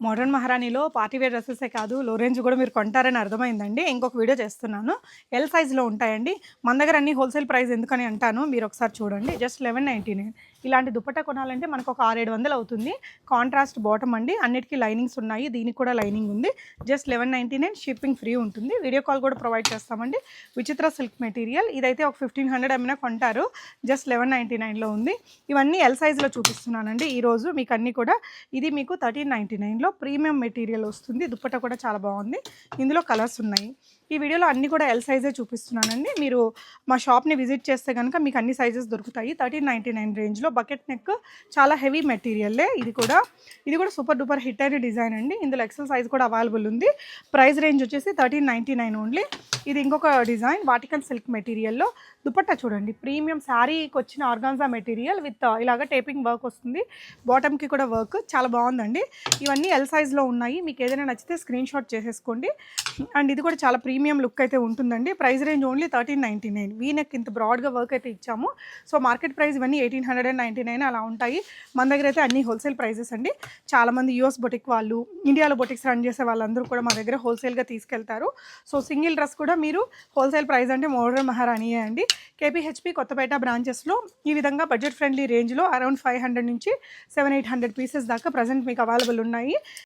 Modern మహారాణిలో party wear డ్రెస్సెసే కాదు, లో range కూడా మీరు కొంటారని అర్థమైందండి. ఇంకొక వీడియో చేస్తున్నాను. ఎల్ సైజ్‌లో ఉంటాయండి. మన దగ్గర అన్ని హోల్‌సేల్ ప్రైస్ ఎందుకని అంటాను. మీరొకసారి చూడండి. జస్ట్ 1199. ఇలాంటి దుపట్టా కొనాలంటే మనకు ఒక 6, 700 అవుతుంది. కాంట్రాస్ట్ బాటమ్ అండి. అన్నిటికి లైనింగ్స్ ఉన్నాయి. దీనికి కూడా లైనింగ్ ఉంది. జస్ట్ 1199 షిప్పింగ్ ఫ్రీ ఉంటుంది. వీడియో కాల్ కూడా ప్రొవైడ్ చేస్తామండి. విచిత్ర సిల్క్ మెటీరియల్. ఇదైతే ఒక 1500 అమ్మినా కొంటారు. జస్ట్ 1199లో ఉంది. ఇవన్నీ ఎల్ సైజ్‌లో చూపిస్తున్నానండి ఈరోజు మీకు అన్నీ కూడా. ఇది మీకు 1399లో ప్రీమియం మెటీరియల్ వస్తుంది. దుపట్టా కూడా చాలా బాగుంది. ఇందులో కలర్స్ ఉన్నాయి. ఈ వీడియోలో అన్నీ కూడా ఎల్ సైజే చూపిస్తున్నానండి. మీరు మా షాప్ని విజిట్ చేస్తే కనుక మీకు అన్ని సైజెస్ దొరుకుతాయి. 1399 రేంజ్లో బకెట్ నెక్ చాలా హెవీ మెటీరియల్లే. ఇది కూడా సూపర్ డూపర్ హిట్ అయిన డిజైన్ అండి. ఇందులో ఎక్సెల్ సైజ్ కూడా అవైలబుల్ ఉంది. ప్రైస్ రేంజ్ వచ్చేసి 1399 ఓన్లీ. ఇది ఇంకొక డిజైన్ వాటికన్ సిల్క్ మెటీరియల్లో. దుపట్టా చూడండి, ప్రీమియం శారీకి వచ్చిన ఆర్గాన్జా మెటీరియల్ విత్ ఇలాగ టేపింగ్ వర్క్ వస్తుంది. బాటమ్కి కూడా వర్క్ చాలా బాగుందండి. ఇవన్నీ ఎల్ సైజ్లో ఉన్నాయి. మీకు ఏదైనా నచ్చితే స్క్రీన్ షాట్ చేసేసుకోండి. అండ్ ఇది కూడా చాలా ప్రీమియం లుక్ అయితే ఉంటుందండి. Price range only 1399. వీనెక్ ఇంత బ్రాడ్గా వర్క్ అయితే ఇచ్చాము. సో మార్కెట్ ప్రైస్ ఇవన్నీ 1899 అలా ఉంటాయి. మన దగ్గర అయితే అన్ని హోల్సేల్ ప్రైజెస్ అండి. చాలామంది యూఎస్ బొటిక్ వాళ్ళు, ఇండియాలో బొటిక్స్ రన్ చేసే వాళ్ళందరూ కూడా మా దగ్గర హోల్సేల్గా తీసుకెళ్తారు. సో సింగిల్ డ్రెస్ కూడా మీరు హోల్సేల్ ప్రైస్ అంటే మోడర్న్ మహారాణియే అండి. కేపీహెచ్పి కొత్తపేట బ్రాంచెస్లో ఈ విధంగా బడ్జెట్ ఫ్రెండ్లీ రేంజ్లో అరౌండ్ 500 నుంచి 700-800 పీసెస్ దాకా ప్రజెంట్ మీకు అవైలబుల్ ఉన్నాయి.